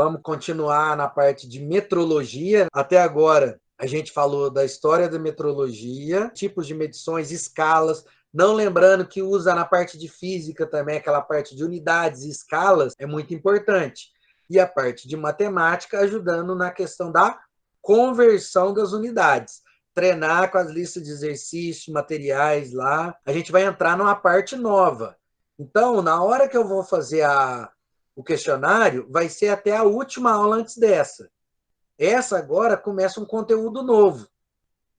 Vamos continuar na parte de metrologia. Até agora, a gente falou da história da metrologia, tipos de medições, escalas. Não lembrando que usa na parte de física também, aquela parte de unidades e escalas, é muito importante. E a parte de matemática, ajudando na questão da conversão das unidades. Treinar com as listas de exercícios, materiais lá. A gente vai entrar numa parte nova. Então, na hora que eu vou fazer o questionário, vai ser até a última aula antes dessa. Essa agora começa um conteúdo novo,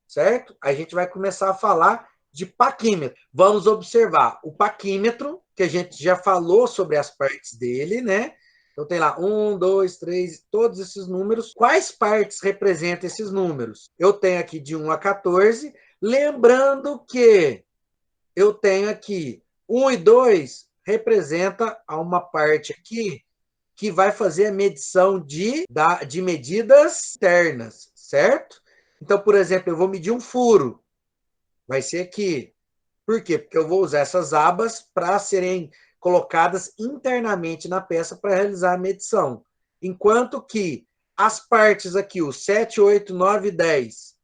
certo? A gente vai começar a falar de paquímetro. Vamos observar o paquímetro, que a gente já falou sobre as partes dele, né? Então tem lá 1, 2, 3, todos esses números. Quais partes representam esses números? Eu tenho aqui de 1 a 14, lembrando que eu tenho aqui 1 e 2 representa uma parte aqui que vai fazer a medição de medidas externas, certo? Então, por exemplo, eu vou medir um furo, vai ser aqui. Por quê? Porque eu vou usar essas abas para serem colocadas internamente na peça para realizar a medição. Enquanto que as partes aqui, o 7, 8, 9 e 10,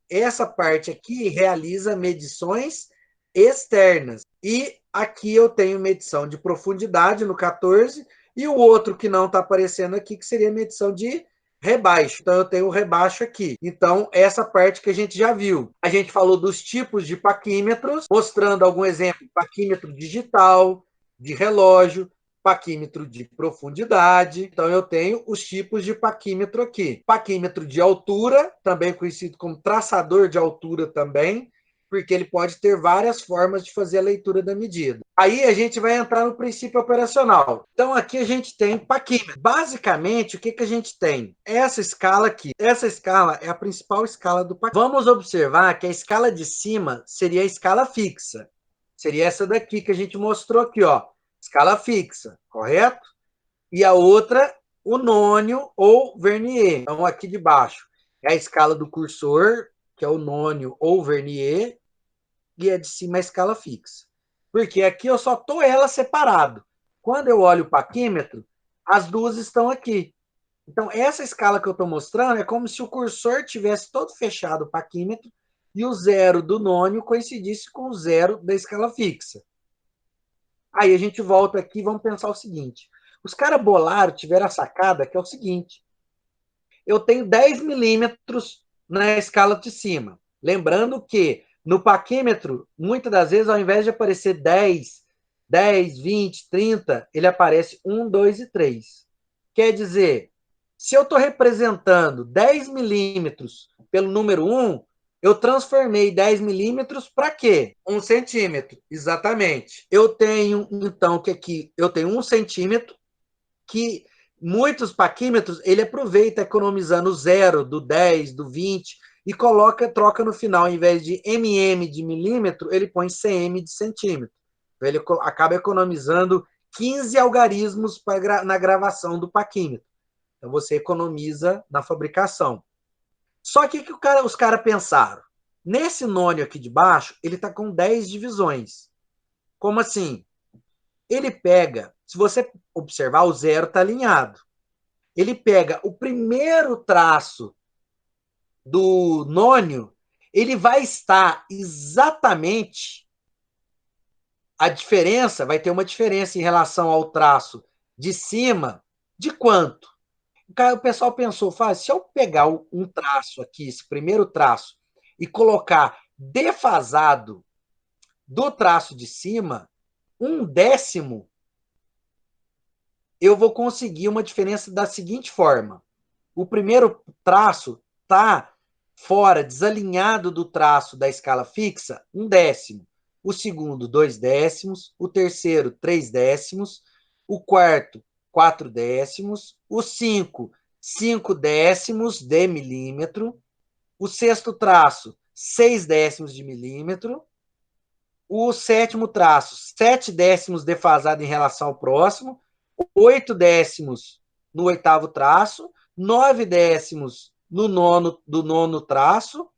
essa parte aqui realiza medições externas. E aqui eu tenho medição de profundidade no 14, e o outro que não está aparecendo aqui, que seria medição de rebaixo. Então, eu tenho o rebaixo aqui. Então, essa parte que a gente já viu. A gente falou dos tipos de paquímetros, mostrando algum exemplo. Paquímetro digital, de relógio, paquímetro de profundidade. Então, eu tenho os tipos de paquímetro aqui. Paquímetro de altura, também conhecido como traçador de altura também, porque ele pode ter várias formas de fazer a leitura da medida. Aí a gente vai entrar no princípio operacional. Então, aqui a gente tem paquímetro. Basicamente, o que a gente tem? Essa escala aqui. Essa escala é a principal escala do paquímetro. Vamos observar que a escala de cima seria a escala fixa. Seria essa daqui que a gente mostrou aqui, ó. Escala fixa, correto? E a outra, o nônio ou vernier. Então, aqui de baixo é a escala do cursor, que é o nônio ou vernier, e a de cima é a escala fixa. Porque aqui eu só estou ela separado. Quando eu olho o paquímetro, as duas estão aqui. Então, essa escala que eu estou mostrando é como se o cursor tivesse todo fechado o paquímetro e o zero do nônio coincidisse com o zero da escala fixa. Aí a gente volta aqui e vamos pensar o seguinte. Os caras bolaram, tiveram a sacada, que é o seguinte. Eu tenho 10 milímetros na escala de cima. Lembrando que no paquímetro, muitas das vezes, ao invés de aparecer 10, 20, 30, ele aparece 1, 2 e 3. Quer dizer, se eu estou representando 10 milímetros pelo número 1, eu transformei 10 milímetros para quê? 1 centímetro, exatamente. Eu tenho, então, que aqui eu tenho 1 centímetro, que muitos paquímetros ele aproveita economizando o 0, do 10, do 20 e troca no final, ao invés de mm de milímetro, ele põe cm de centímetro. Então, ele acaba economizando 15 algarismos na gravação do paquímetro. Então, você economiza na fabricação. Só que o que os caras pensaram? Nesse nônio aqui de baixo, ele está com 10 divisões. Como assim? Ele pega, se você observar, o zero está alinhado. Ele pega o primeiro traço do nônio, ele vai estar exatamente a diferença, vai ter uma diferença em relação ao traço de cima, de quanto? O pessoal pensou, se eu pegar um traço aqui, esse primeiro traço, e colocar defasado do traço de cima, 1/10, eu vou conseguir uma diferença da seguinte forma. O primeiro traço está fora, desalinhado do traço da escala fixa, 1/10. O segundo, 2/10. O terceiro, 3/10. O quarto, 4/10. O 5, 5/10 de milímetro. O sexto traço, 6/10 de milímetro. O sétimo traço, 7/10 defasado em relação ao próximo. 8/10 no oitavo traço. 9/10 no nono traço,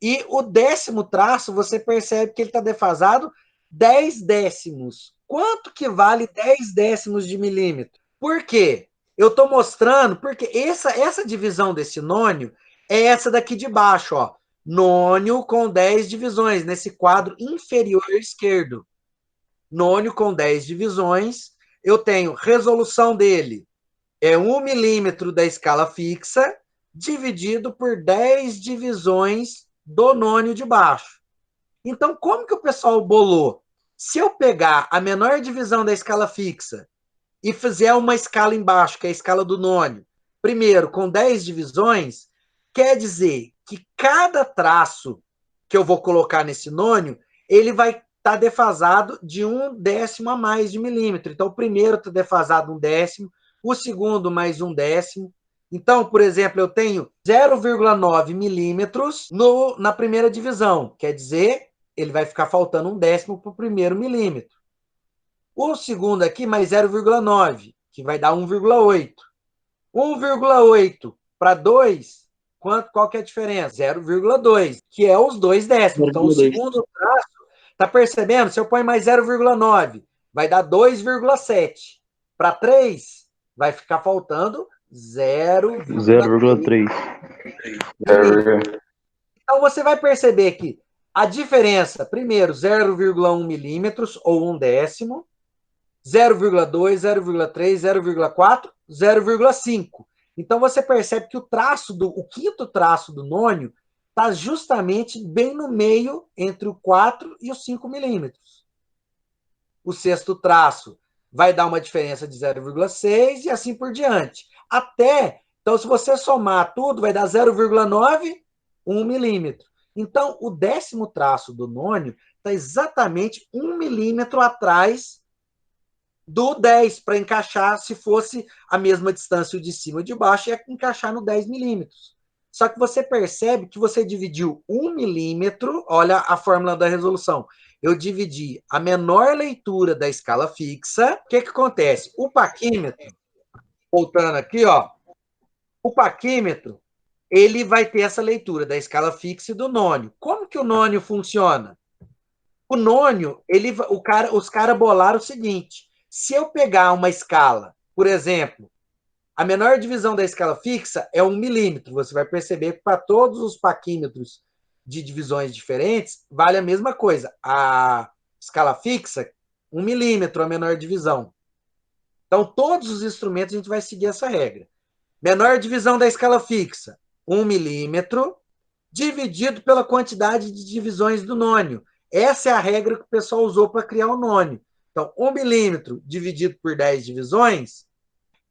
e o 10º traço, você percebe que ele está defasado 10/10. Quanto que vale 10/10 de milímetro? Por quê? Eu estou mostrando, porque essa divisão desse nônio é essa daqui de baixo, ó. Nônio com 10 divisões, nesse quadro inferior esquerdo. Nônio com 10 divisões. Eu tenho resolução dele, é 1 milímetro da escala fixa, dividido por 10 divisões do nônio de baixo. Então, como que o pessoal bolou? Se eu pegar a menor divisão da escala fixa e fizer uma escala embaixo, que é a escala do nônio, primeiro, com 10 divisões, quer dizer que cada traço que eu vou colocar nesse nônio, ele vai estar defasado de 1/10 a mais de milímetro. Então, o primeiro está defasado 1/10, o segundo mais 1/10. Então, por exemplo, eu tenho 0,9 milímetros na primeira divisão. Quer dizer, ele vai ficar faltando 1/10 para o primeiro milímetro. O segundo aqui, mais 0,9, que vai dar 1,8. 1,8 para 2, qual que é a diferença? 0,2, que é os 2/10. Então, o 0,2. segundo traço, tá percebendo? Se eu põe mais 0,9, vai dar 2,7. Para 3, vai ficar faltando 0,3 0,3. milímetros. Então, você vai perceber que a diferença, primeiro, 0,1 milímetros, ou 1/10, 0,2, 0,3, 0,4, 0,5. Então você percebe que o quinto traço do nônio está justamente bem no meio entre o 4 e os 5 milímetros. O sexto traço vai dar uma diferença de 0,6 e assim por diante. Então, se você somar tudo, vai dar 0,9, 1 milímetro. Então, o 10º traço do nônio está exatamente 1 milímetro atrás do 10, para encaixar, se fosse a mesma distância de cima e de baixo, ia encaixar no 10 milímetros. Só que você percebe que você dividiu 1 milímetro, olha a fórmula da resolução. Eu dividi a menor leitura da escala fixa. O que acontece? O paquímetro, voltando aqui, ó, o paquímetro, ele vai ter essa leitura da escala fixa e do nônio. Como que o nônio funciona? O nônio, os caras bolaram o seguinte: se eu pegar uma escala, por exemplo, a menor divisão da escala fixa é 1 milímetro, você vai perceber que para todos os paquímetros de divisões diferentes, vale a mesma coisa. A escala fixa, 1 milímetro a menor divisão. Então, todos os instrumentos a gente vai seguir essa regra. Menor divisão da escala fixa, 1 milímetro, dividido pela quantidade de divisões do nônio. Essa é a regra que o pessoal usou para criar o nônio. Então, 1 milímetro dividido por 10 divisões,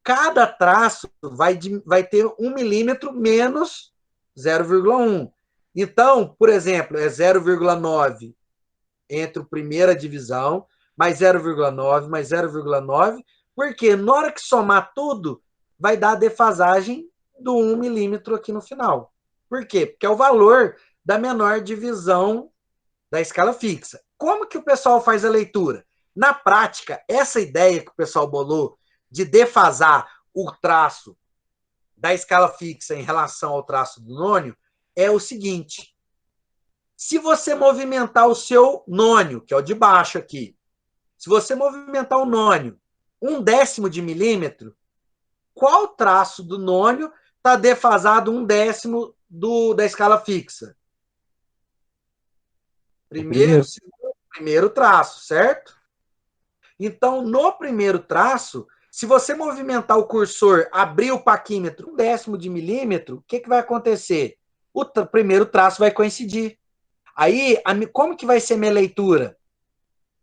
cada traço vai ter 1 milímetro menos 0,1. Então, por exemplo, é 0,9 entre a primeira divisão, mais 0,9, mais 0,9, porque na hora que somar tudo, vai dar a defasagem do 1 milímetro aqui no final. Por quê? Porque é o valor da menor divisão da escala fixa. Como que o pessoal faz a leitura? Na prática, essa ideia que o pessoal bolou de defasar o traço da escala fixa em relação ao traço do nônio é o seguinte: se você movimentar o seu nônio, que é o de baixo aqui, se você movimentar o nônio 1/10 de milímetro, qual traço do nônio está defasado 1/10 da escala fixa? Primeiro traço, certo? Então, no primeiro traço, se você movimentar o cursor, abrir o paquímetro 1/10 de milímetro, o que vai acontecer? O primeiro traço vai coincidir. Aí, como que vai ser minha leitura?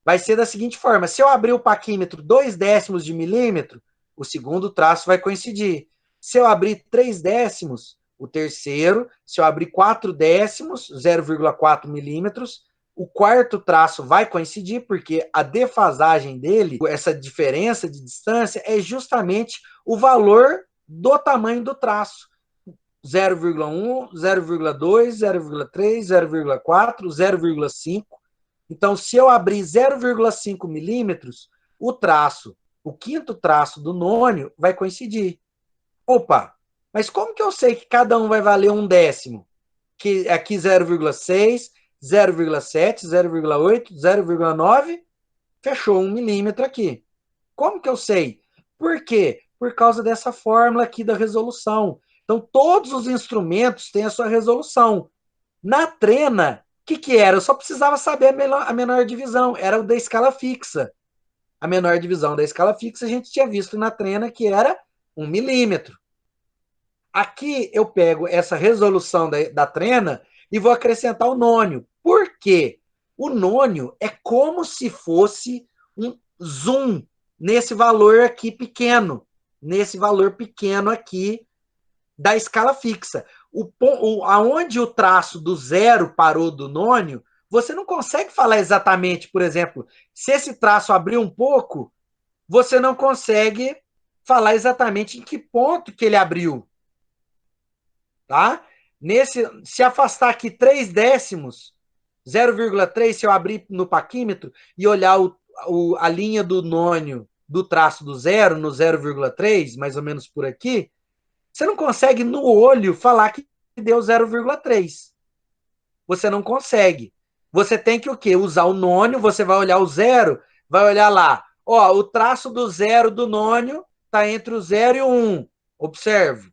Vai ser da seguinte forma: se eu abrir o paquímetro 2/10 de milímetro, o segundo traço vai coincidir. Se eu abrir 3/10, o terceiro. Se eu abrir 4/10, 0,4 milímetros, o quarto traço vai coincidir, porque a defasagem dele, essa diferença de distância, é justamente o valor do tamanho do traço. 0,1, 0,2, 0,3, 0,4, 0,5. Então, se eu abrir 0,5 milímetros, o quinto traço do nônio vai coincidir. Opa, mas como que eu sei que cada um vai valer 1/10? Que aqui 0,6, 0,7, 0,8, 0,9, fechou 1 milímetro aqui. Como que eu sei? Por quê? por causa dessa fórmula aqui da resolução. Então, todos os instrumentos têm a sua resolução. Na trena, o que era? Eu só precisava saber a menor divisão, era o da escala fixa. A menor divisão da escala fixa a gente tinha visto na trena, que era 1 milímetro. Aqui eu pego essa resolução da trena e vou acrescentar o nônio. Por quê? O nônio é como se fosse um zoom nesse valor aqui pequeno, nesse valor pequeno aqui da escala fixa. Aonde o traço do zero parou do nônio, você não consegue falar exatamente, por exemplo, se esse traço abrir um pouco, você não consegue falar exatamente em que ponto que ele abriu. Tá? Se afastar aqui 3 décimos, 0,3, se eu abrir no paquímetro e olhar a linha do nônio do traço do zero, no 0,3, mais ou menos por aqui, você não consegue no olho falar que deu 0,3. Você não consegue. Você tem que o quê? Usar o nônio, você vai olhar o zero, vai olhar lá. Ó, o traço do zero do nônio está entre o 0 e o 1. Observe.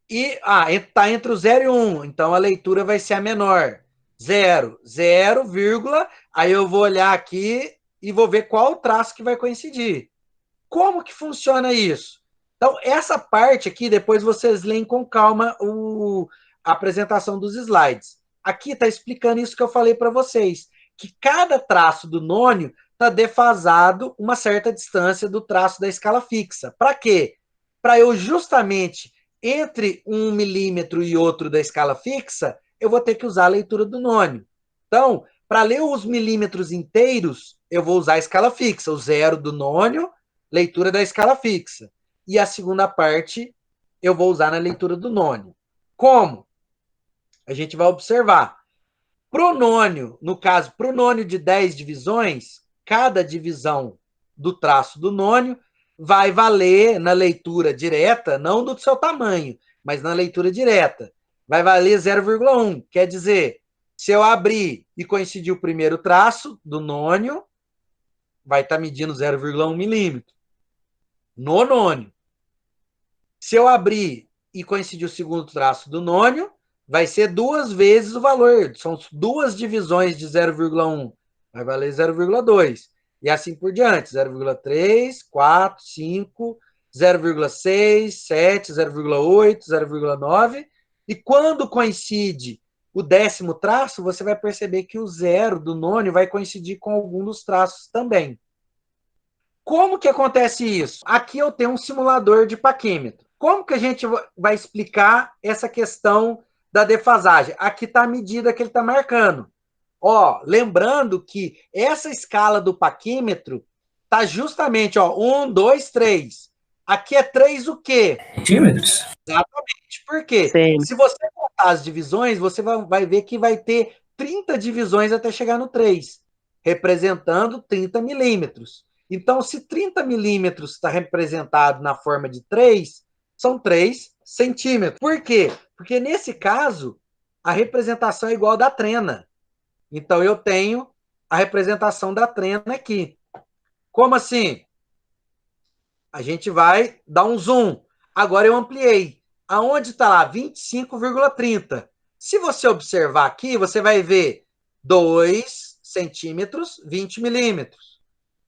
E está entre o 0 e 1, então a leitura vai ser a menor. 0, 0, vírgula, aí eu vou olhar aqui e vou ver qual o traço que vai coincidir. Como que funciona isso? Então, essa parte aqui, depois vocês leem com calma a apresentação dos slides. Aqui está explicando isso que eu falei para vocês, que cada traço do nônio está defasado uma certa distância do traço da escala fixa. Para quê? Para eu justamente, entre 1 milímetro e outro da escala fixa, eu vou ter que usar a leitura do nônio. Então, para ler os milímetros inteiros, eu vou usar a escala fixa, o zero do nônio, leitura da escala fixa. E a segunda parte eu vou usar na leitura do nônio. Como? A gente vai observar. Pro nônio, no caso, pro nônio de 10 divisões, cada divisão do traço do nônio vai valer na leitura direta, não do seu tamanho, mas na leitura direta, vai valer 0,1. Quer dizer, se eu abrir e coincidir o primeiro traço do nônio, vai estar medindo 0,1 milímetro. No nônio. Se eu abrir e coincidir o segundo traço do nônio, vai ser 2 vezes o valor. São 2 divisões de 0,1. Vai valer 0,2. E assim por diante. 0,3, 4, 5, 0,6, 7, 0,8, 0,9. E quando coincide o 10º traço, você vai perceber que o zero do nônio vai coincidir com algum dos traços também. Como que acontece isso? Aqui eu tenho um simulador de paquímetro. Como que a gente vai explicar essa questão da defasagem? Aqui está a medida que ele está marcando. Ó, lembrando que essa escala do paquímetro está justamente, ó, 1, 2, 3. Aqui é 3 o quê? Centímetros? Exatamente. Por quê? Sim. Se você contar as divisões, você vai ver que vai ter 30 divisões até chegar no 3, representando 30 milímetros. Então, se 30 milímetros está representado na forma de 3, são 3 centímetros. Por quê? Porque, nesse caso, a representação é igual à da trena. Então, eu tenho a representação da trena aqui. Como assim? A gente vai dar um zoom. Agora eu ampliei. Aonde está lá? 25,30. Se você observar aqui, você vai ver 2 centímetros, 20 milímetros.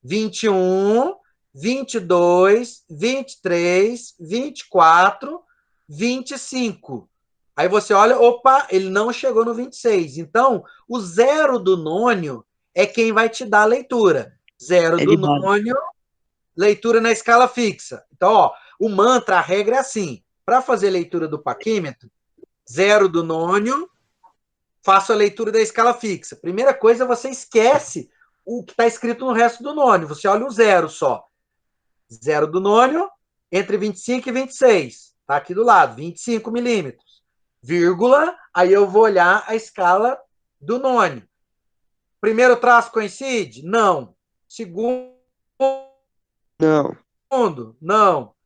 21, 22, 23, 24, 25. Aí você olha, opa, ele não chegou no 26. Então, o zero do nônio é quem vai te dar a leitura. Zero do nônio, leitura na escala fixa. Então, ó, o mantra, a regra é assim. Para fazer leitura do paquímetro, zero do nônio, faço a leitura da escala fixa. Primeira coisa, você esquece o que está escrito no resto do nônio. Você olha o zero só. Zero do nônio, entre 25 e 26. Está aqui do lado, 25 milímetros. Vírgula, aí eu vou olhar a escala do nônio. Primeiro traço coincide? Não. Segundo? Não. Não.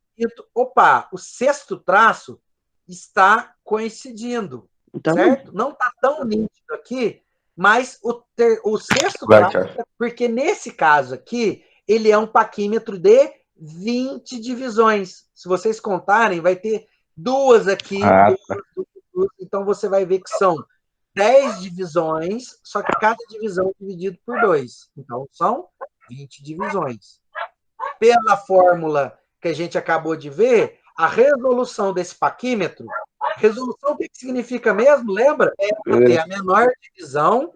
Opa, o sexto traço está coincidindo, Então, certo? Não está tão nítido aqui, mas o sexto traço, porque nesse caso aqui, ele é um paquímetro de 20 divisões. Se vocês contarem, vai ter duas aqui, duas, então você vai ver que são 10 divisões, só que cada divisão é dividido por 2. Então, são 20 divisões. Pela fórmula que a gente acabou de ver, a resolução desse paquímetro, resolução o que significa mesmo, lembra? É ter a menor divisão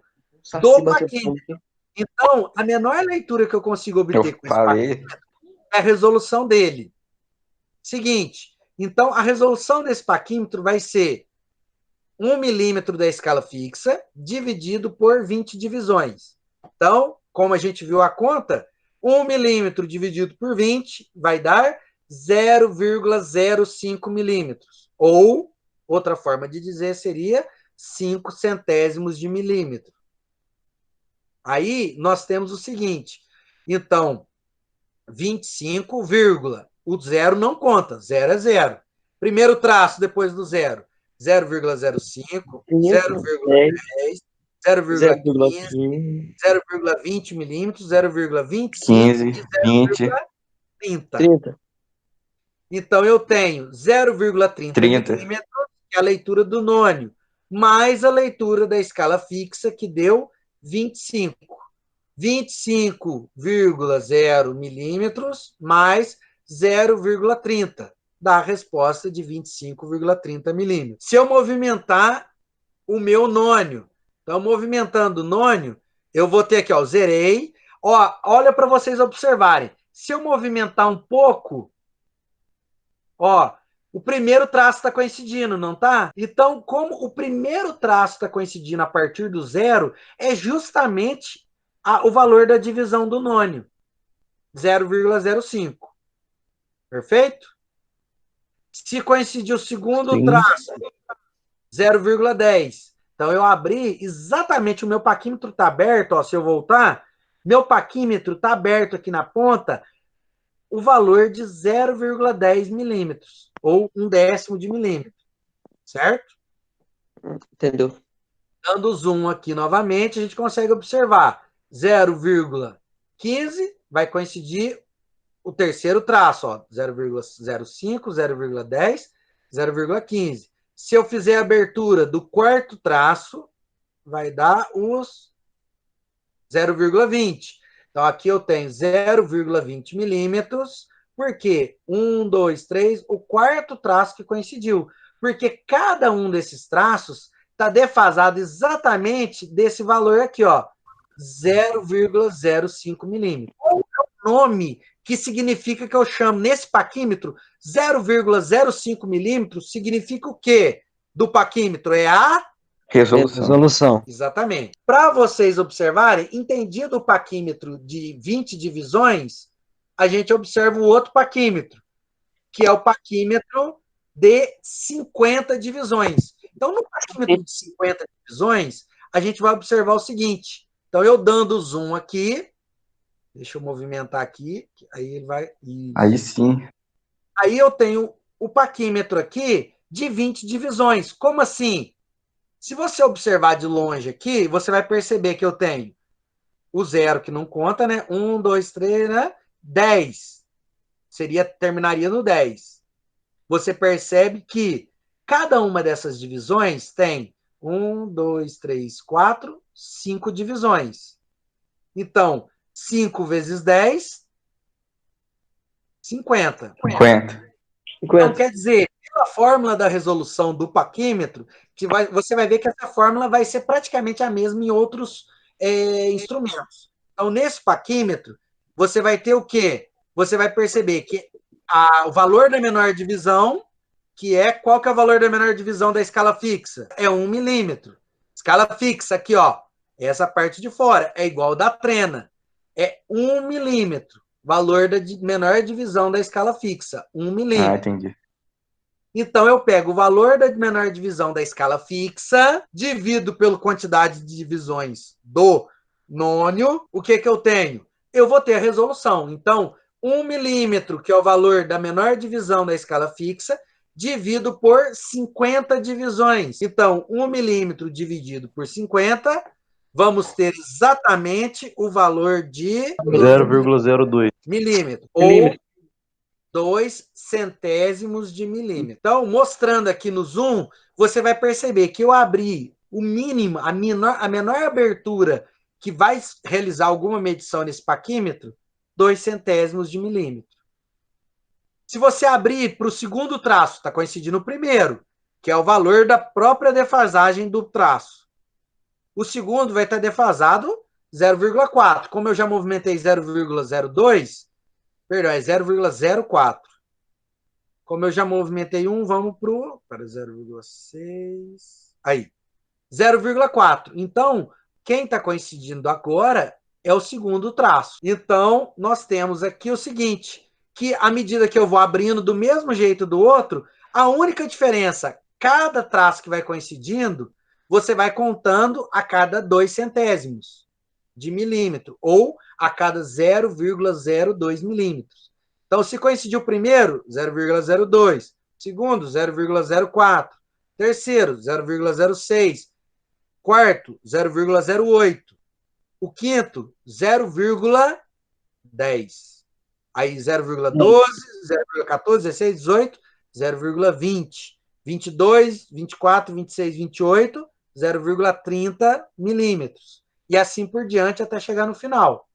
do paquímetro. Então, a menor leitura que eu consigo obter com esse paquímetro é a resolução dele. Seguinte, então a resolução desse paquímetro vai ser 1 milímetro da escala fixa dividido por 20 divisões. Então, como a gente viu a conta, 1 milímetro dividido por 20 vai dar 0,05 milímetros. Ou, outra forma de dizer seria 5 centésimos de milímetro. Aí, nós temos o seguinte. Então, 25, o zero não conta. Zero é zero. Primeiro traço depois do zero. 0,05, 0,10, 0,15, 0,20 milímetros, 0,25 e 0,30. Então, eu tenho 0,30 milímetros, que é a leitura do nônio, mais a leitura da escala fixa, que deu 25. 25,0 milímetros mais 0,30. Dá a resposta de 25,30 milímetros. Se eu movimentar o meu nônio, então, movimentando o nônio, eu vou ter aqui, ó, zerei. Ó, olha para vocês observarem. Se eu movimentar um pouco, ó, o primeiro traço está coincidindo, não tá? Então, como o primeiro traço está coincidindo a partir do zero, é justamente o valor da divisão do nônio, 0,05. Perfeito? Se coincidir o segundo traço, 0,10. Então, eu abri exatamente, o meu paquímetro está aberto, ó, se eu voltar, meu paquímetro está aberto aqui na ponta, o valor de 0,10 milímetros, ou 1/10 de milímetro, certo? Entendeu? Dando zoom aqui novamente, a gente consegue observar 0,15 vai coincidir o terceiro traço, ó, 0,05, 0,10, 0,15. Se eu fizer a abertura do quarto traço, vai dar os 0,20. Então, aqui eu tenho 0,20 milímetros, porque 1, 2, 3, o quarto traço que coincidiu. Porque cada um desses traços está defasado exatamente desse valor aqui, ó, 0,05 milímetros. Qual é o nome que significa que eu chamo nesse paquímetro 0,05 milímetros? Significa o quê do paquímetro? É a resolução. Exatamente. Para vocês observarem, entendido o paquímetro de 20 divisões, a gente observa o outro paquímetro, que é o paquímetro de 50 divisões. Então, no paquímetro de 50 divisões, a gente vai observar o seguinte. Então, eu dando zoom aqui, deixa eu movimentar aqui, aí ele vai... Isso. Aí sim. Aí eu tenho o paquímetro aqui de 20 divisões. Como assim? Se você observar de longe aqui, você vai perceber que eu tenho o zero que não conta, né? 1, 2, 3, né? 10. Terminaria no 10. Você percebe que cada uma dessas divisões tem 1, 2, 3, 4, 5 divisões. Então, 5 vezes 10, 50. 50. Então, quer dizer, pela fórmula da resolução do paquímetro, você vai ver que essa fórmula vai ser praticamente a mesma em outros instrumentos. Então, nesse paquímetro, você vai ter o quê? Você vai perceber que o valor da menor divisão, qual que é o valor da menor divisão da escala fixa? É 1 milímetro. Escala fixa, aqui, ó, essa parte de fora, é igual da trena. É 1 milímetro. Valor da menor divisão da escala fixa, 1 milímetro. Ah, entendi. Então, eu pego o valor da menor divisão da escala fixa, divido pela quantidade de divisões do nônio. O que eu tenho? Eu vou ter a resolução. Então, 1 milímetro, que é o valor da menor divisão da escala fixa, divido por 50 divisões. Então, 1 milímetro dividido por 50, vamos ter exatamente o valor de 0,02 milímetro. Ou 2 centésimos de milímetro. Então, mostrando aqui no zoom, você vai perceber que eu abri o mínimo, a menor abertura que vai realizar alguma medição nesse paquímetro, 2 centésimos de milímetro. Se você abrir para o segundo traço, está coincidindo o primeiro, que é o valor da própria defasagem do traço. O segundo vai estar defasado 0,4. Como eu já movimentei 0,02, perdão, é 0,04. Como eu já movimentei um, vamos para 0,6. Aí, 0,4. Então, quem está coincidindo agora é o segundo traço. Então, nós temos aqui o seguinte, que à medida que eu vou abrindo do mesmo jeito do outro, a única diferença, cada traço que vai coincidindo, você vai contando a cada 2 centésimos de milímetro, ou a cada 0,02 milímetros. Então, se coincidiu o primeiro, 0,02. Segundo, 0,04. Terceiro, 0,06. Quarto, 0,08. O quinto, 0,10. Aí 0,12, 0,14, 16, 18, 0,20. 22, 24, 26, 28, 0,30 milímetros. E assim por diante até chegar no final.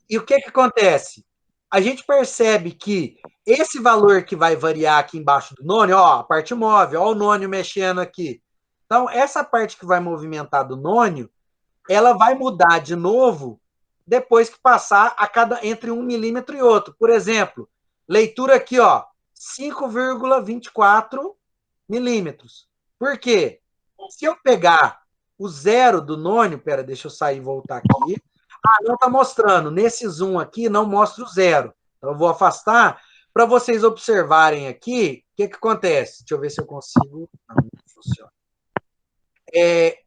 E o que acontece? A gente percebe que esse valor que vai variar aqui embaixo do nônio, ó, a parte móvel, ó o nônio mexendo aqui. Então, essa parte que vai movimentar do nônio, ela vai mudar de novo depois que passar entre 1 milímetro e outro. Por exemplo, leitura aqui, ó, 5,24 milímetros. Por quê? Se eu pegar o zero do nônio, deixa eu sair e voltar aqui. Não está mostrando. Nesse zoom aqui, não mostra o zero. Então, eu vou afastar para vocês observarem aqui o que acontece. Deixa eu ver se eu consigo. Não funciona.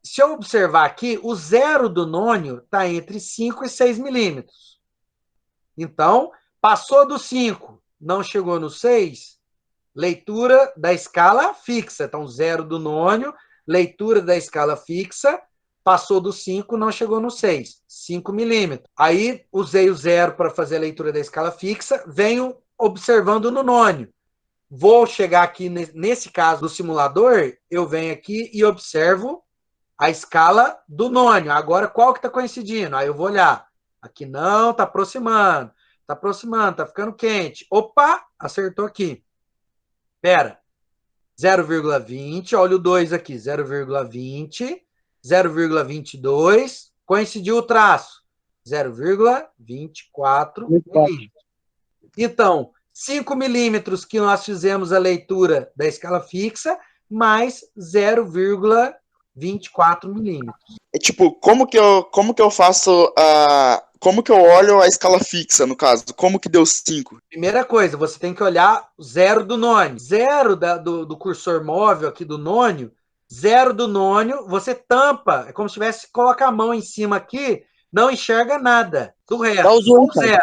Se eu observar aqui, o zero do nônio está entre 5 e 6 milímetros. Então, passou do 5, não chegou no 6, leitura da escala fixa. Então, zero do nônio, leitura da escala fixa, passou do 5, não chegou no 6, 5 milímetros. Aí, usei o zero para fazer a leitura da escala fixa, venho observando no nônio. Vou chegar aqui, nesse caso do simulador, eu venho aqui e observo a escala do nônio. Agora, qual que está coincidindo? Aí eu vou olhar. Aqui não, está aproximando, está ficando quente. Opa, acertou aqui. Espera. 0,20, olha o 2 aqui, 0,20, 0,22, coincidiu o traço, 0,24 milímetros. Então, 5 milímetros que nós fizemos a leitura da escala fixa, mais 0,24 milímetros. Tipo, como que eu faço a... Como que eu olho a escala fixa, no caso? Como que deu 5? Primeira coisa, você tem que olhar o zero do nônio. Zero do cursor móvel aqui do nônio, zero do nônio, você tampa, é como se tivesse, coloca a mão em cima aqui, não enxerga nada do resto. Dá o zoom, zero.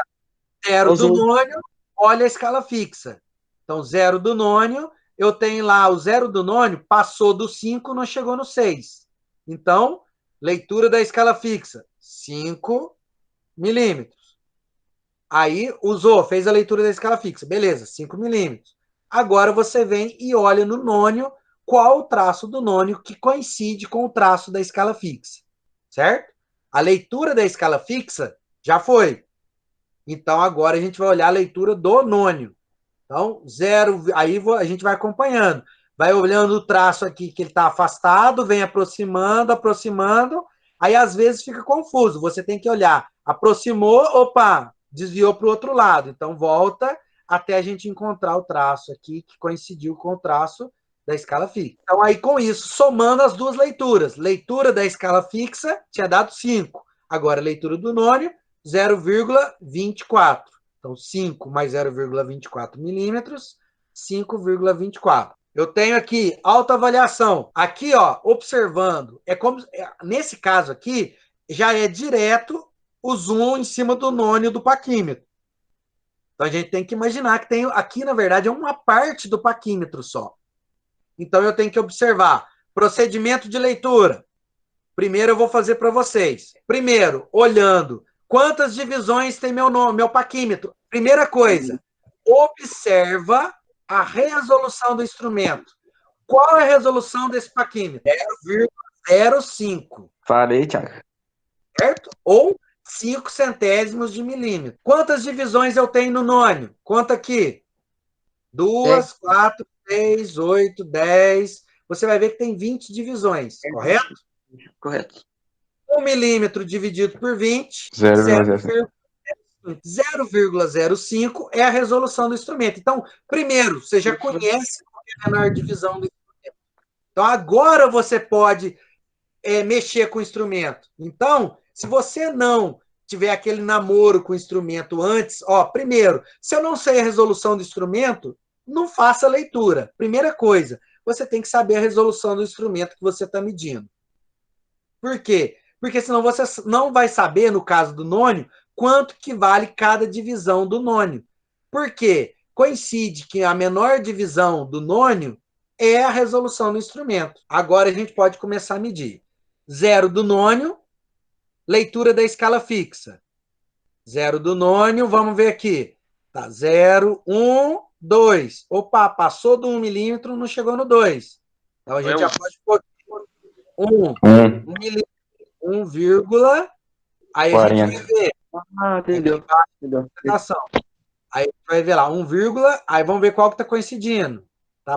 Zero do nônio, olha a escala fixa. Então, zero do nônio, eu tenho lá o zero do nônio, passou do 5, não chegou no 6. Então, leitura da escala fixa, 5 milímetros. Aí, fez a leitura da escala fixa. Beleza, 5 milímetros. Agora você vem e olha no nônio qual o traço do nônio que coincide com o traço da escala fixa. Certo? A leitura da escala fixa já foi. Então, agora a gente vai olhar a leitura do nônio. Então, zero, aí a gente vai acompanhando. Vai olhando o traço aqui que ele está afastado, vem aproximando, aproximando. Aí, às vezes, fica confuso. Você tem que olhar. Aproximou, opa, desviou para o outro lado. Então, volta até a gente encontrar o traço aqui que coincidiu com o traço da escala fixa. Então, aí, com isso, somando as duas leituras. Leitura da escala fixa tinha dado 5. Agora, leitura do nônio, 0,24. Então, 5 mais 0,24 milímetros, 5,24. Eu tenho aqui autoavaliação. Aqui, ó, observando, nesse caso aqui, já é direto o zoom em cima do nônio do paquímetro. Então, a gente tem que imaginar que aqui, na verdade, é uma parte do paquímetro só. Então, eu tenho que observar procedimento de leitura. Primeiro, eu vou fazer para vocês. Primeiro, olhando quantas divisões tem meu paquímetro. Primeira coisa, Observa a resolução do instrumento. Qual é a resolução desse paquímetro? 0,05. Falei, Thiago. Certo? Ou 5 centésimos de milímetro. Quantas divisões eu tenho no nônio? Conta aqui. 2, 4, 6, 8, 10. Você vai ver que tem 20 divisões, correto? Correto. 1 milímetro dividido por 20, 0,05. 0,05 é a resolução do instrumento. Então, primeiro, você já conhece qual é a menor divisão do instrumento. Então, agora você pode mexer com o instrumento. Então, se você não tiver aquele namoro com o instrumento antes, primeiro, se eu não sei a resolução do instrumento, não faça a leitura. Primeira coisa, você tem que saber a resolução do instrumento que você está medindo. Por quê? Porque senão você não vai saber, no caso do nônio, quanto que vale cada divisão do nônio. Por quê? Coincide que a menor divisão do nônio é a resolução do instrumento. Agora a gente pode começar a medir. 0 do nônio, leitura da escala fixa. 0 do nônio, vamos ver aqui. Tá, 0, 1, 2. Opa, passou do 1 milímetro, não chegou no 2. Então a gente já pode pôr 1 milímetro, 1, aí 40. A gente vai ver. Entendeu. Aí a gente vai ver lá, 1, aí vamos ver qual que está coincidindo. Está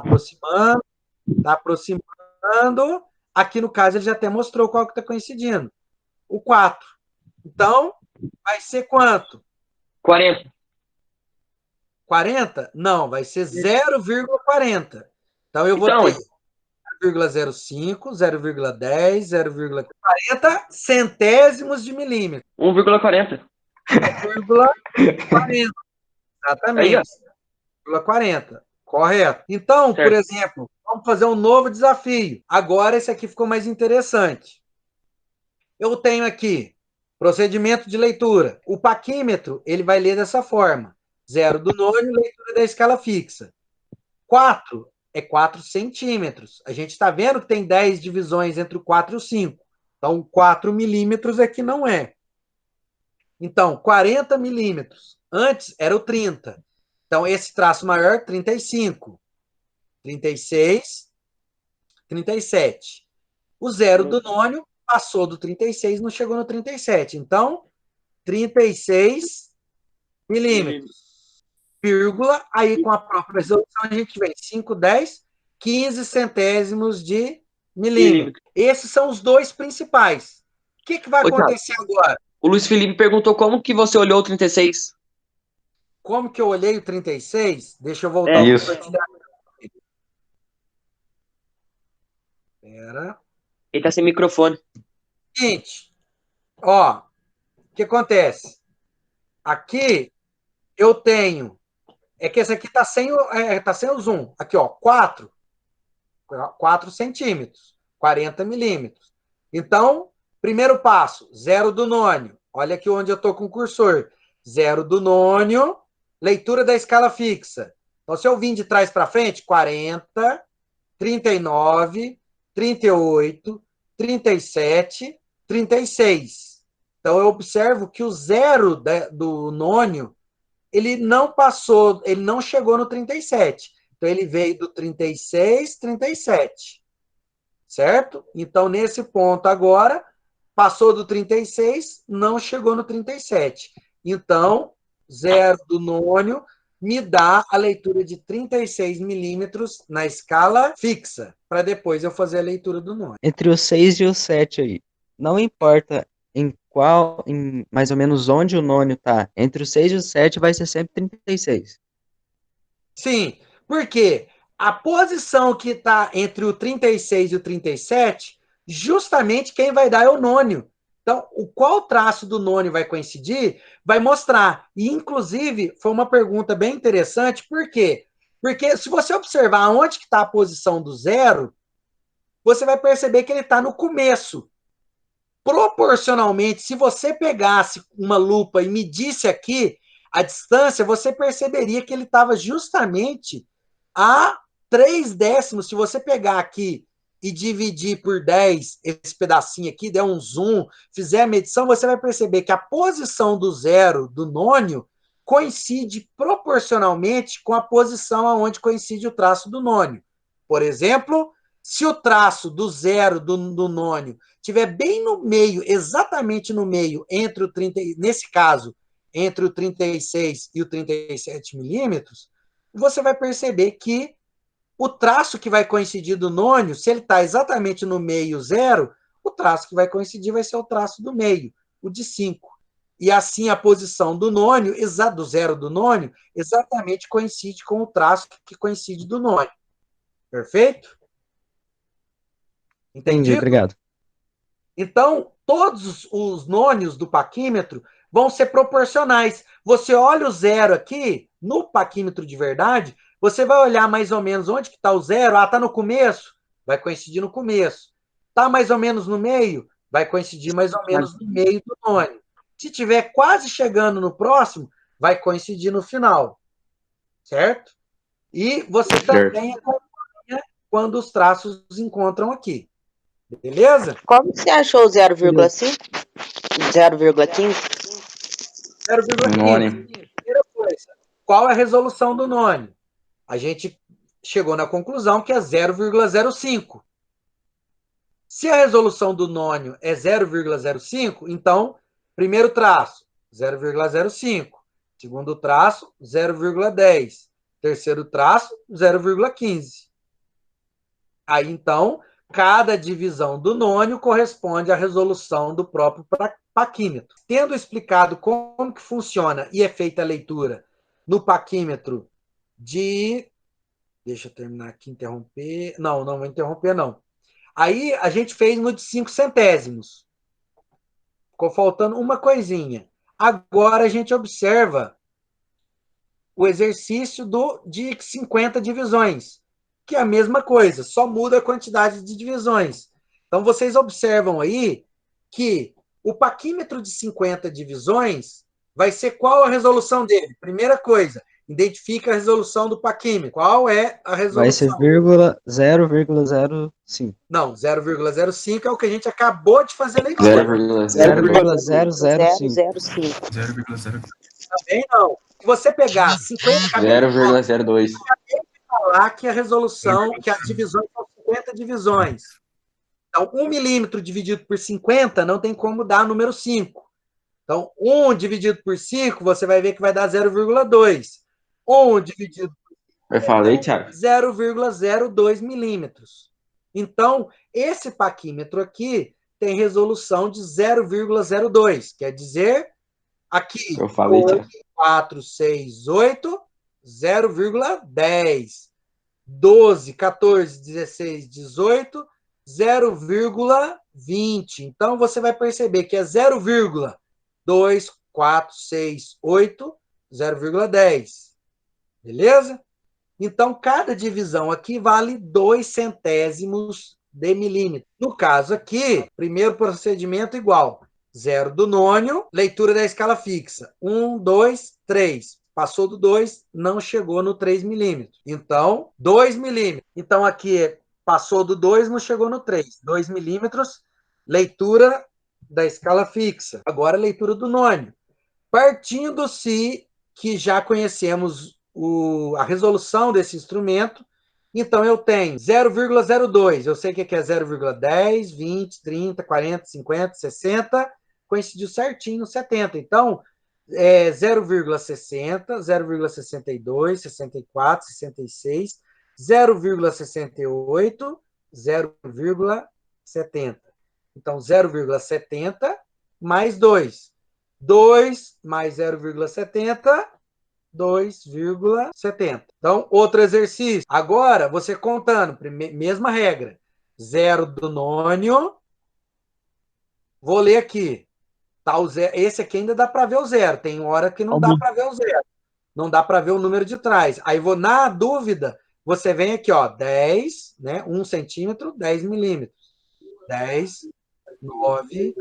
aproximando. Aqui no caso ele já até mostrou qual que está coincidindo. O 4. Então, vai ser quanto? 40. 40? Não, vai ser 0,40. Então, eu vou ter 0,05, 0,10, 0,40 centésimos de milímetro. 1,40. 1,40. Exatamente. 1,40. Correto. Então, por exemplo, vamos fazer um novo desafio. Agora, esse aqui ficou mais interessante. Eu tenho aqui procedimento de leitura. O paquímetro, ele vai ler dessa forma. 0 do nônio, leitura da escala fixa. 4 é 4 centímetros. A gente está vendo que tem 10 divisões entre o 4 e o 5. Então, 4 milímetros é que não é. Então, 40 milímetros. Antes era o 30. Então, esse traço maior, 35. 36, 37. O 0 do nônio passou do 36, não chegou no 37. Então, 36 milímetros. Vírgula, aí com a própria resolução a gente vem 5, 10, 15 centésimos de milímetro. Esses são os dois principais. O que vai acontecer agora? O Luiz Felipe perguntou como que você olhou o 36. Como que eu olhei o 36? Deixa eu voltar isso. Espera. Ele tá sem microfone. Seguinte, o que acontece? Aqui eu tenho, que esse aqui tá sem o zoom. Aqui, 4 centímetros, 40 milímetros. Então, primeiro passo, 0 do nônio. Olha aqui onde eu estou com o cursor. 0 do nônio, leitura da escala fixa. Então, se eu vim de trás para frente, 40, 39, 38, 37, 36. Então, eu observo que o 0 do nônio, ele não passou, ele não chegou no 37. Então, ele veio do 36, 37. Certo? Então, nesse ponto agora, passou do 36, não chegou no 37. Então, 0 do nônio me dá a leitura de 36 milímetros na escala fixa, para depois eu fazer a leitura do nônio. Entre o 6 e o 7 aí, não importa em mais ou menos onde o nônio está, entre o 6 e o 7 vai ser sempre 36. Sim, porque a posição que está entre o 36 e o 37, justamente quem vai dar é o nônio. Então, qual traço do nônio vai coincidir, vai mostrar. E, inclusive, foi uma pergunta bem interessante, por quê? Porque se você observar onde está a posição do 0, você vai perceber que ele está no começo. Proporcionalmente, se você pegasse uma lupa e medisse aqui a distância, você perceberia que ele estava justamente a 3 décimos. Se você pegar aqui e dividir por 10 esse pedacinho aqui, der um zoom, fizer a medição, você vai perceber que a posição do 0 do nônio coincide proporcionalmente com a posição aonde coincide o traço do nônio. Por exemplo, se o traço do zero do nônio estiver bem no meio, exatamente no meio, entre o 30, nesse caso, entre o 36 e o 37 milímetros, você vai perceber que o traço que vai coincidir do nônio, se ele está exatamente no meio zero, o traço que vai coincidir vai ser o traço do meio, o de 5. E assim a posição do nônio, do zero do nônio, exatamente coincide com o traço que coincide do nônio. Perfeito? Entendi, Entendido? obrigado. Então, todos os nônios do paquímetro vão ser proporcionais. Você olha o zero aqui, no paquímetro de verdade, você vai olhar mais ou menos onde que está o zero. Ah, está no começo? Vai coincidir no começo. Está mais ou menos no meio? Vai coincidir mais ou menos no meio do nônio. Se tiver quase chegando no próximo, vai coincidir no final. Certo? E você também acompanha quando os traços encontram aqui. Beleza? Como você achou o 0,5? 0,15? 0,15. Nônio. Primeira coisa, qual é a resolução do nônio? A gente chegou na conclusão que é 0,05. Se a resolução do nônio é 0,05, então, primeiro traço, 0,05. Segundo traço, 0,10. Terceiro traço, 0,15. Aí, então, cada divisão do nônio corresponde à resolução do próprio paquímetro. Tendo explicado como que funciona e é feita a leitura no paquímetro de... Deixa eu terminar aqui, interromper. Não vou interromper, não. Aí a gente fez no de 5 centésimos. Ficou faltando uma coisinha. Agora a gente observa o exercício de 50 divisões, que é a mesma coisa, só muda a quantidade de divisões. Então, vocês observam aí que o paquímetro de 50 divisões vai ser qual a resolução dele? Primeira coisa, identifica a resolução do paquímetro. Qual é a resolução? Vai ser 0,05. Não, 0,05 é o que a gente acabou de fazer a leitura. 0,005. 0,05. Também não. Se você pegar 50 0,02. falar que a resolução, que as divisões são 50 divisões. Então, 1 milímetro dividido por 50 não tem como dar número 5. Então, 1 dividido por 5, você vai ver que vai dar 0,2. 1 dividido Eu falei, Thiago. 0,02 milímetros. Então, esse paquímetro aqui tem resolução de 0,02. Quer dizer, aqui, Eu falei, Thiago. 4, 6, 8, 0,10. 12, 14, 16, 18, 0,20. Então, você vai perceber que é 0,2, 4, 6, 8, 0,10. Beleza? Então, cada divisão aqui vale 2 centésimos de milímetro. No caso aqui, primeiro procedimento igual. 0 do nônio, leitura da escala fixa. 1, 2, 3. Passou do 2, não chegou no 3 milímetros. Então, 2 milímetros. Então, aqui passou do 2, não chegou no 3. 2 milímetros, leitura da escala fixa. Agora, leitura do nônio. Partindo-se que já conhecemos a resolução desse instrumento, então eu tenho 0,02. Eu sei que é 0,10, 20, 30, 40, 50, 60. Coincidiu certinho no 70. Então, 0,60, 0,62, 64, 66, 0,68, 0,70. Então, 0,70 mais 2. 2 mais 0,70, 2,70. Então, outro exercício. Agora, você contando, mesma regra. 0 do nônio. Vou ler aqui. Tá o zero. Esse aqui ainda dá para ver o zero. Tem hora que não dá para ver o zero. Não dá para ver o número de trás. Aí, na dúvida, você vem aqui, ó, 10, né? 1 centímetro, 10 milímetros. 10, 9,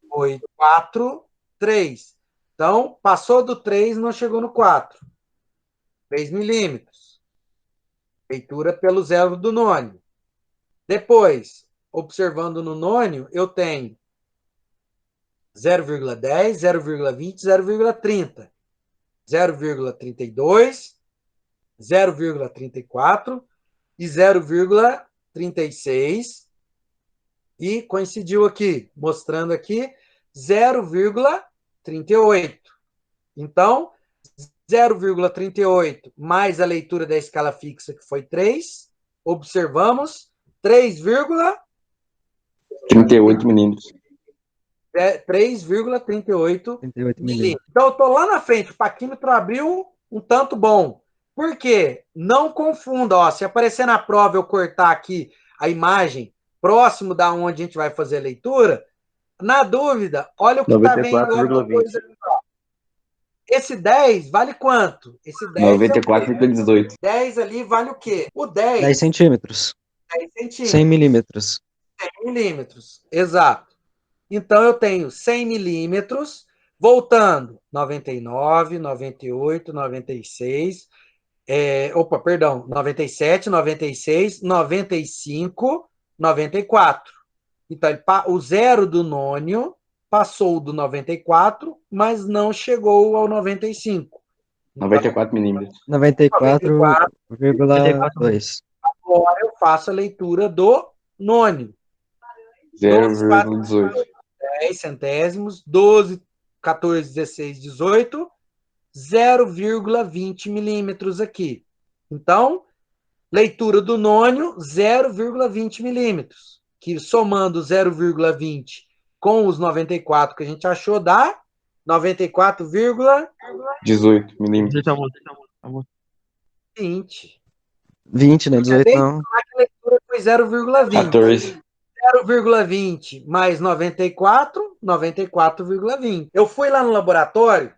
8, 4, 3. Então, passou do 3, não chegou no 4. 3 milímetros. Leitura pelo zero do nônio. Depois, observando no nônio, eu tenho 0,10, 0,20, 0,30. 0,32, 0,34 e 0,36. E coincidiu aqui, mostrando aqui 0,38. Então, 0,38 mais a leitura da escala fixa, que foi 3, observamos 38 milímetros. 3,38 38 milímetros. milímetros. Então, eu estou lá na frente, o paquímetro abriu um tanto bom. Por quê? Não confunda, ó, se aparecer na prova eu cortar aqui a imagem próximo da onde a gente vai fazer a leitura, na dúvida, olha o que está vendo. 94,20. Esse 10 vale quanto? Esse 10 94,18. 10 ali vale o quê? O 10, 10 centímetros. 10 centímetros. 100 milímetros. 100 milímetros, exato. Então, eu tenho 100 milímetros, voltando, 99, 98, 96, 97, 96, 95, 94. Então, o zero do nônio passou do 94, mas não chegou ao 95. 94 milímetros. 94,2. Agora eu faço a leitura do nônio. 0,18. 10 centésimos, 12, 14, 16, 18, 0,20 milímetros aqui. Então, leitura do nônio, 0,20 milímetros, que somando 0,20 com os 94 que a gente achou, dá 18 milímetros. 20. 20, né? 18 não. A leitura foi 0,20. 14. 0,20 mais 94, 94,20. Eu fui lá no laboratório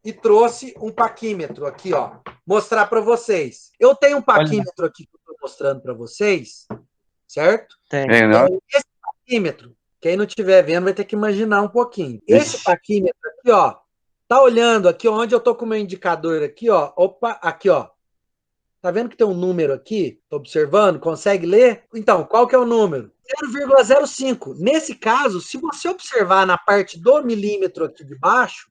e trouxe um paquímetro aqui, ó, mostrar para vocês. Eu tenho um paquímetro aqui que eu estou mostrando para vocês, certo? É, não? Esse paquímetro, quem não estiver vendo vai ter que imaginar um pouquinho. Esse paquímetro aqui, ó, tá olhando aqui onde eu tô com o meu indicador aqui, ó. Opa, aqui, ó. Tá vendo que tem um número aqui? Tô observando? Consegue ler? Então, qual que é o número? 0,05. Nesse caso, se você observar na parte do milímetro aqui de baixo,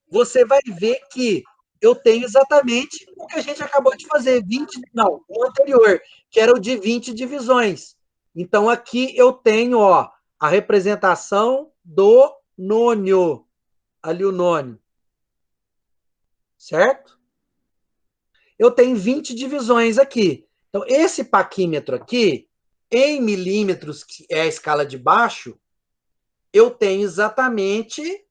você vai ver que eu tenho exatamente o que a gente acabou de fazer, o anterior, que era o de 20 divisões. Então, aqui eu tenho, ó, a representação do nônio. Ali o nônio. Certo? Eu tenho 20 divisões aqui. Então, esse paquímetro aqui, em milímetros, que é a escala de baixo, eu tenho exatamente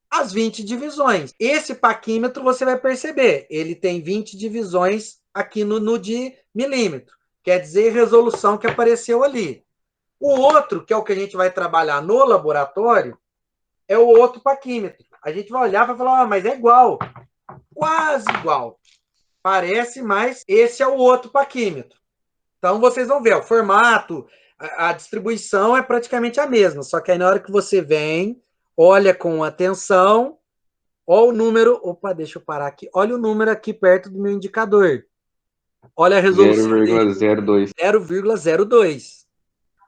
as 20 divisões. Esse paquímetro, você vai perceber, ele tem 20 divisões aqui no de milímetro. Quer dizer, resolução que apareceu ali. O outro, que é o que a gente vai trabalhar no laboratório, é o outro paquímetro. A gente vai olhar e vai falar, mas é igual. Quase igual. Parece, mas esse é o outro paquímetro. Então, vocês vão ver, o formato, a distribuição é praticamente a mesma, só que aí na hora que você vem, olha com atenção, olha o número, opa, deixa eu parar aqui, olha o número aqui perto do meu indicador. Olha a resolução 0,02. 0,02.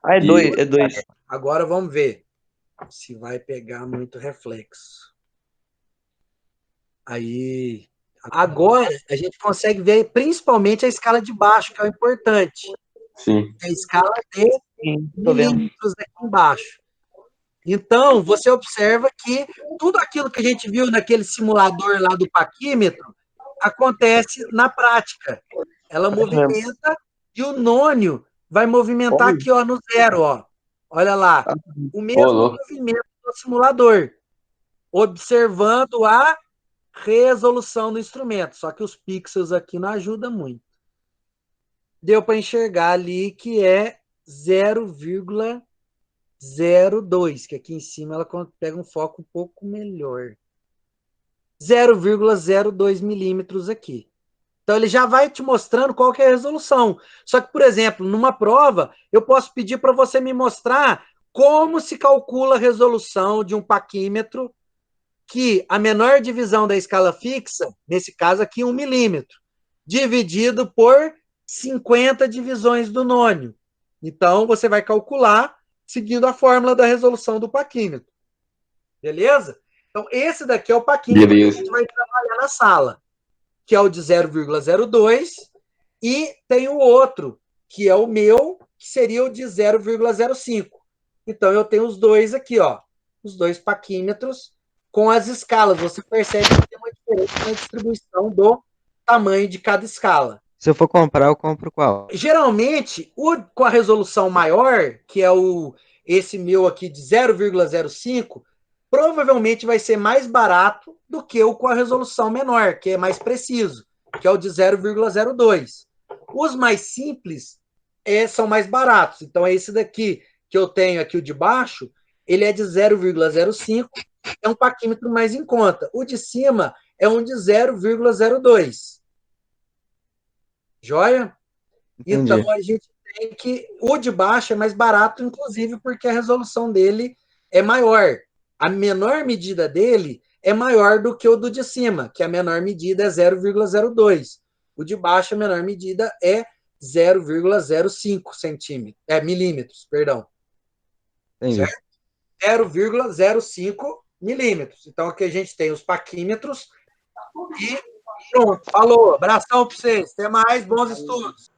Ah, é 2, é 2. Agora vamos ver se vai pegar muito reflexo. Aí, agora a gente consegue ver principalmente a escala de baixo, que é o importante. Sim. A escala de Sim, tô vendo. milímetros aqui embaixo. Então, você observa que tudo aquilo que a gente viu naquele simulador lá do paquímetro acontece na prática. Ela movimenta e o nônio vai movimentar aqui, ó, no zero, ó. Olha lá. O mesmo movimento do simulador. Observando a resolução do instrumento. Só que os pixels aqui não ajudam muito. Deu para enxergar ali que é 0,02, que aqui em cima ela pega um foco um pouco melhor. 0,02 milímetros aqui. Então, ele já vai te mostrando qual que é a resolução. Só que, por exemplo, numa prova, eu posso pedir para você me mostrar como se calcula a resolução de um paquímetro que a menor divisão da escala fixa, nesse caso aqui, 1 milímetro, dividido por 50 divisões do nônio. Então, você vai calcular seguindo a fórmula da resolução do paquímetro. Beleza? Então, esse daqui é o paquímetro que a Beleza. gente vai trabalhar na sala, que é o de 0,02, e tem o outro, que é o meu, que seria o de 0,05. Então, eu tenho os dois aqui, ó, os dois paquímetros com as escalas. Você percebe que tem uma diferença na distribuição do tamanho de cada escala. Se eu for comprar, eu compro qual? Geralmente, o com a resolução maior, que é esse meu aqui de 0,05, provavelmente vai ser mais barato do que o com a resolução menor, que é mais preciso, que é o de 0,02. Os mais simples são mais baratos. Então, é esse daqui que eu tenho aqui, o de baixo, ele é de 0,05, é um paquímetro mais em conta. O de cima é um de 0,02. Joia? Entendi. Então, a gente tem que... O de baixo é mais barato, inclusive, porque a resolução dele é maior. A menor medida dele é maior do que o do de cima, que a menor medida é 0,02. O de baixo, a menor medida é 0,05 milímetros, perdão. Entendi. Certo? 0,05 milímetros. Então, aqui a gente tem os paquímetros e pronto. Falou. Abração para vocês. Até mais. Bons estudos.